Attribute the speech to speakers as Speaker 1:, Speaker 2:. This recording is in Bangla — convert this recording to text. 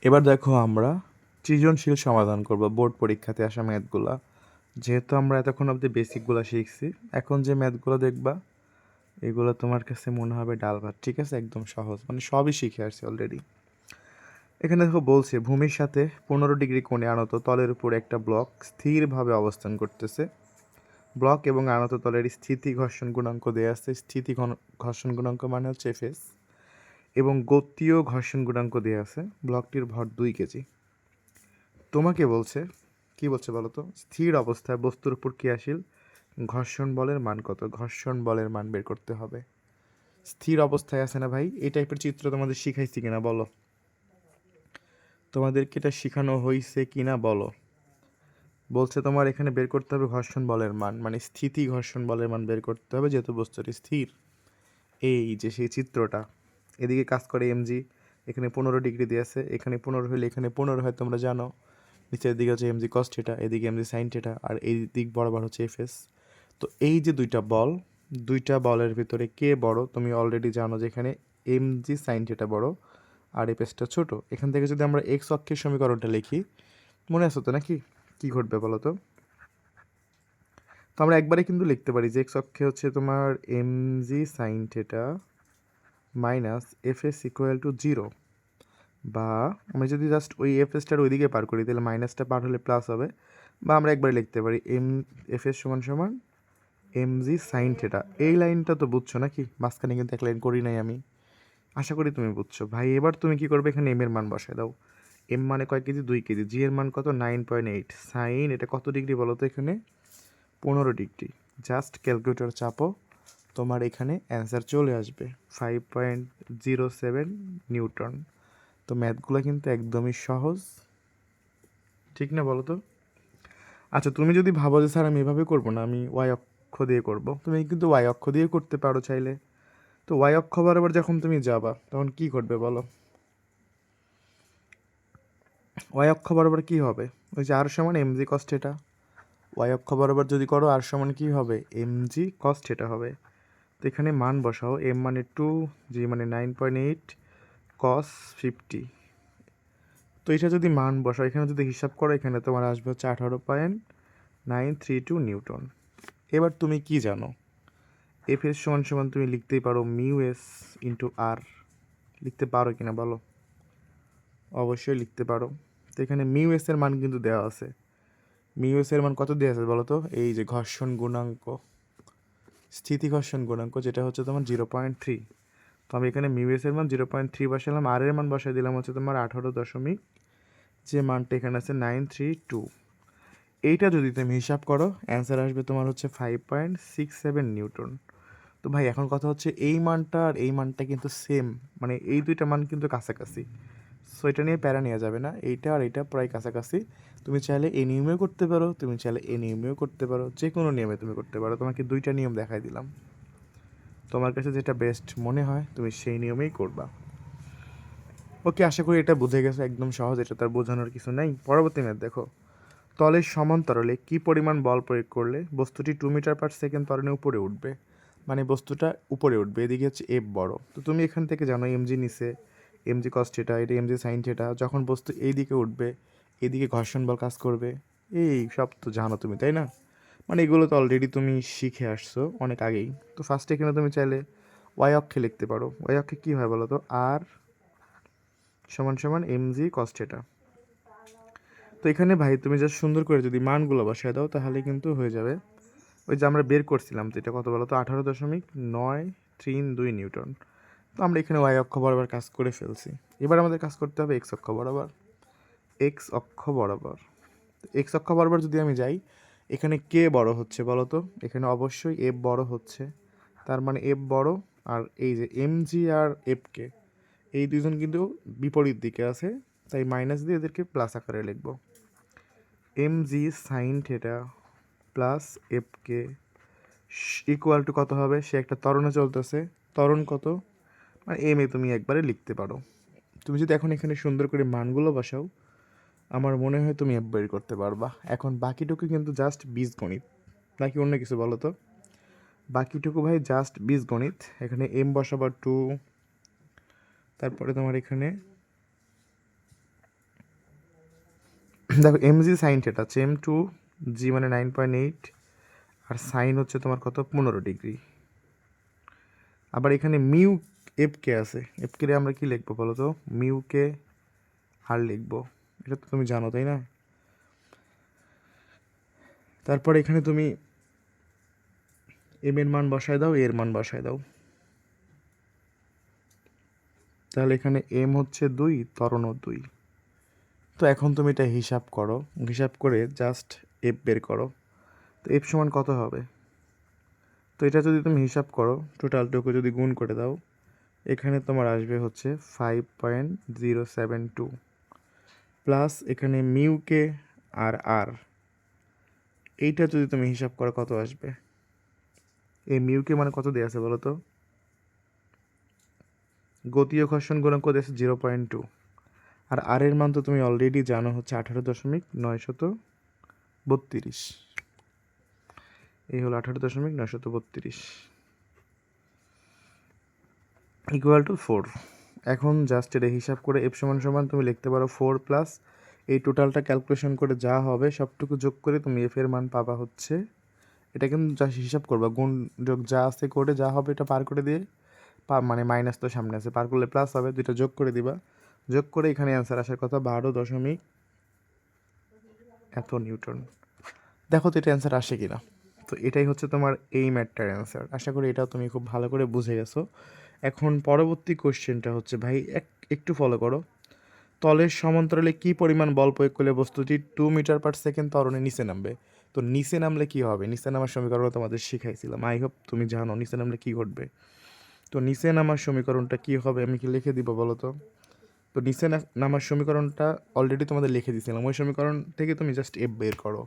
Speaker 1: এবার দেখো আমরা সৃজনশীল সমাধান করব বোর্ড পরীক্ষাতে আসা ম্যাথগুলা। যেহেতু আমরা এতক্ষণ অবধি বেসিকগুলো শিখছি, এখন যে ম্যাথগুলো দেখবা এগুলো তোমার কাছে মনে হবে ডাল ভাত। ঠিক আছে, একদম সহজ, মানে সবই শিখে আসছি অলরেডি। এখানে দেখো বলছে ভূমির সাথে 15 ডিগ্রি কোণে আনত তলের উপর একটা ব্লক স্থিরভাবে অবস্থান করতেছে। ব্লক এবং আনত তলের স্থিতি ঘর্ষণ গুণাঙ্ক দেওয়া আছে। ঘর্ষণ গুণাঙ্ক মানে হচ্ছে এফএস, এবং গতীয় ঘর্ষণ গুণাঙ্ক দেওয়া আছে। ব্লকটির ভর 2 কেজি। তোমাকে বলছে, কি বলছে বলো তো, স্থির অবস্থায় বস্তুর উপর ক্রিয়াশীল ঘর্ষণ বলের মান কত? ঘর্ষণ বলের মান বের করতে হবে। স্থির অবস্থায় আছে না ভাই, এই টাইপের চিত্র তোমাদের শিখাইছি কিনা বলো, তোমাদেরকে এটা শেখানো হয়েছে কিনা বলো। বলছে তোমার এখানে বের করতে হবে ঘর্ষণ বলের মান, মানে স্থিতি ঘর্ষণ বলের মান বের করতে হবে, যেহেতু বস্তুটি স্থির। এই যে সেই চিত্রটা, এদিকে কাজ করে এমজি, এখানে 15 ডিগ্রি দিয়ে আছে, এখানে 15 হলে এখানে 15 হয়, তোমরা জানো। নিচের দিকে হচ্ছে এমজি কস থিটা, এদিকে এমজি সাইন থিটা, আর এই দিক বরাবর হচ্ছে এফএস। তো এই যে দুইটা বলের ভিতরে কে বড় তুমি অলরেডি জানো, যে এখানে এমজি সাইন থিটা বড় আর এফএসটা ছোট। এখান থেকে যদি আমরা এক্স অক্ষের সমীকরণটা লিখি, মনে আছে তো নাকি, কি ঘটবে বলো তো? তো আমরা একবারে কিন্তু লিখতে পারি যে এক্স অক্ষে হচ্ছে তোমার MG sine theta minus FS equal to 0, বা আমি যদি জাস্ট ওই এফএসটার ওইদিকে পার করি তাহলে মাইনাসটা পার হলে প্লাস হবে, বা আমরা একবারে লিখতে পারি এফএস সমান সমান এমজি সাইন থিটা। এই লাইনটা তো বুঝছো নাকি, মাঝখানে কিন্তু এক লাইন করি নাই আমি, আশা করি তুমি বুঝছো ভাই। এবার তুমি কি করবে, এখানে এম এর মান বসায় দাও। এম মানে কয় কেজি? 2 কেজি। জি এর মান কত? 9.8। সাইন এটা কত ডিগ্রি বলো তো? এখানে 15 ডিগ্রি। জাস্ট ক্যালকুলেটর চাপো, তোমার এখানে অ্যান্সার চলে আসবে 5.07 নিউটন। তো ম্যাথগুলো কিন্তু একদমই সহজ, ঠিক না বলো তো? আচ্ছা, তুমি যদি ভাবো যে স্যার আমি এভাবে করবো না, আমি ওয়াই অক্ষ দিয়ে করব, তুমি কিন্তু ওয়াই অক্ষ দিয়ে করতে পারো চাইলে। তো ওয়াই অক্ষ বরাবর যখন তুমি যাবা তখন কি করবে বলো? ওয়াই অক্ষ বরাবর কি হবে? ওই যে আর সমান এমজি কস থিটা। ওয়াই অক্ষ বরাবর যদি করো আর সমান কি হবে? এমজি কস থিটা হবে। তো এখানে মান বসাও, এম মানে 2, জি মানে 9.8, কস 50। তো এটা যদি মান বসাও, এখানে যদি হিসাব করো, এখানে তোমার আসবে হচ্ছে 18.932 নিউটন। এবার তুমি কি জানো, এফ এস সমান সমান তুমি লিখতেই পারো মিউ এস ইন্টু আর। লিখতে পারো কিনা বলো? অবশ্যই লিখতে পারো। তো এখানে মিউ এস এর মান কিন্তু দেওয়া আছে। মিউ এস এর মান কত দেওয়া আছে বলো তো? এই যে ঘর্ষণ গুণাঙ্ক, স্থিতি ঘর্ষণ গুণাঙ্ক, যেটা হচ্ছে তোমার 0.3। তো আমি এখানে মিউ এস এর মান 0.3 বসালাম, আর এর মান বসাই দিলাম হচ্ছে তোমার 18 যে মানটা এখানে আছে 932। এইটা যদি তুমি হিসাব করো অ্যান্সার আসবে তোমার হচ্ছে 5.67 নিউটন। তো ভাই এখন কথা হচ্ছে এই মানটা আর এই মানটা কিন্তু সেম, মানে এই দুইটা মান কিন্তু কাছাকাছি। সো এটা নিয়ে প্যারা নেওয়া যাবে না, এইটা আর এইটা প্রায় কাছাকাছি। তুমি চাইলে এই নিয়মেও করতে পারো, তুমি চাইলে এই নিয়মেও করতে পারো, যে কোনো নিয়মে তুমি করতে পারো। তোমাকে দুইটা নিয়ম দেখাই দিলাম, তোমার কাছে যেটা বেস্ট মনে হয় তুমি সেই নিয়মেই করবা। ওকে, আশা করি এটা বুঝে গেছো, একদম সহজ, এটা তার বোঝানোর কিছু নেই। পরবর্তী ম্যাথ দেখো, তলের সমান্তরালে কি পরিমাণ বল প্রয়োগ করলে বস্তুটি 2 মিটার/সেকেন্ড ত্বরণে উপরে উঠবে? মানে বস্তুটা উপরে উঠবে, এদিকে হচ্ছে এফ বড়। তো তুমি এখান থেকে জানো এমজি নিচে, এমজি কস থিটা, এটা এমজি সাইন থিটা। যখন বস্তু এই দিকে উঠবে, এদিকে ঘর্ষণ বল কাজ করবে। এই সব তো জানো তুমি, তাই না? মানে এগুলো তো অলরেডি তুমি শিখে আসছো অনেক আগেই। তো ফার্স্টে এখানে তুমি চাইলে ওয়াই অক্ষে লিখতে পারো। ওয়াই অক্ষে কী হয় বলো তো? আর সমান সমান এমজি কস থিটা। তো এখানে ভাই তুমি জাস্ট সুন্দর করে যদি মানগুলো বসায় দাও তাহলে কিন্তু হয়ে যাবে। ওই যে আমরা বের করছিলাম, তো এটা কত বলো তো? 18.932 নিউটন। তো আমরা এখানে ওয়াই অক্ষ বরাবর কাজ করে ফেলছি। এবার আমাদের কাজ করতে হবে এক্স অক্ষ বরাবর। এক্স অক্ষ বরাবর, এক্স অক্ষ বরাবর যদি আমি যাই, এখানে কে বড় হচ্ছে বলো তো? এখানে অবশ্যই এফ বড় হচ্ছে, তার মানে এফ বড়। আর এই যে এমজি আর এফ কে, এই দুজন কিন্তু বিপরীত দিকে আছে, তাই মাইনাস দিয়ে এদেরকে প্লাস আকারে লিখবো। M G sine theta plus F K equal to কত হবে? সে একটা ত্বরণে চলতেছে, ত্বরণ কত, মানে এম এ তুমি একবারে লিখতে পারো। তুমি যদি এখন এখানে সুন্দর করে মানগুলো বসাও, আমার মনে হয় তুমি এফ বের করতে পারবা। এখন বাকিটুকু কিন্তু জাস্ট বীজগণিত, নাকি অন্য কিছু বলো তো? বাকিটুকু ভাই জাস্ট বীজগণিত। এখানে এম বসাবার 2, তারপরে তোমার এখানে দেখো mg সাইন থিটা আছে m2 g মানে 9.8 আর সাইন হচ্ছে তোমার কত 15 ডিগ্রি। আবার এখানে মিউ এফ কে আছে, এফ কে আমরা কি লিখবো বলো তো, মিউ কে আর লিখবো, এটা তো তুমি জানো তাই না। তারপর এখানে তুমি এম এর মান বসায় দাও, এর মান বসায় দাও, তাহলে এখানে এম হচ্ছে 2, ত্বরণও 2। তো এখন তুমি এটা হিসাব করো, হিসাব করে জাস্ট এফ বের করো। তো এফ সমান কত হবে, তো এটা যদি তুমি হিসাব করো টোটালটুকু যদি গুণ করে দাও, এখানে তোমার আসবে হচ্ছে 5.072 প্লাস এখানে মিউ কে আর আর, এইটা যদি তুমি হিসাব করো কত আসবে। এই মিউ কে মানে কত দেওয়া আছে বলো তো, গতীয় ঘর্ষণ গুণাঙ্ক দেওয়া আছে 0.2, আর আর এর মান তো তুমি অলরেডি জানো হচ্ছে 18.932। এই হলো 18.932 ইকুয়াল টু 4। এখন জাস্ট এটা হিসাব করে এফ সমান সমান তুমি লিখতে পারো 4 প্লাস এই টোটালটা ক্যালকুলেশন করে যা হবে সবটুকু যোগ করে তুমি এফ এর মান পাবা হচ্ছে, এটা কিন্তু যা হিসাব করবা গুণ যোগ যা আছে করে যা হবে এটা পার করে দিয়ে মানে মাইনাস তো সামনে আছে, পার করলে প্লাস হবে, দুইটা যোগ করে দিবা, যোগ করে এখানে অ্যান্সার আসার কথা 12 এত নিউটন। দেখো তো এটা অ্যান্সার আসে কিনা। তো এটাই হচ্ছে তোমার এই ম্যাটটার অ্যান্সার। আশা করি এটাও তুমি খুব ভালো করে বুঝে গেছো। এখন পরবর্তী কোশ্চেনটা হচ্ছে ভাই একটু ফলো করো, তলের সমান্তরালে কি পরিমাণ বল প্রয়োগ করলে বস্তুটি 2 মিটার/সেকেন্ড ত্বরণে নিচে নামবে। তো নিচে নামলে কি হবে, নিচে নামার সমীকরণ তোমাদের শিখাইছিলাম, আই হোপ তুমি জানো নিচে নামলে কি ঘটবে। তো নিচে নামার সমীকরণটা কি হবে আমি কি লিখে দিব বলো তো। তো নিচে নামার সমীকরণটা অলরেডি তোমাদের লিখে দিয়েছিলাম, ওই সমীকরণ থেকে তুমি জাস্ট এফ বের করো।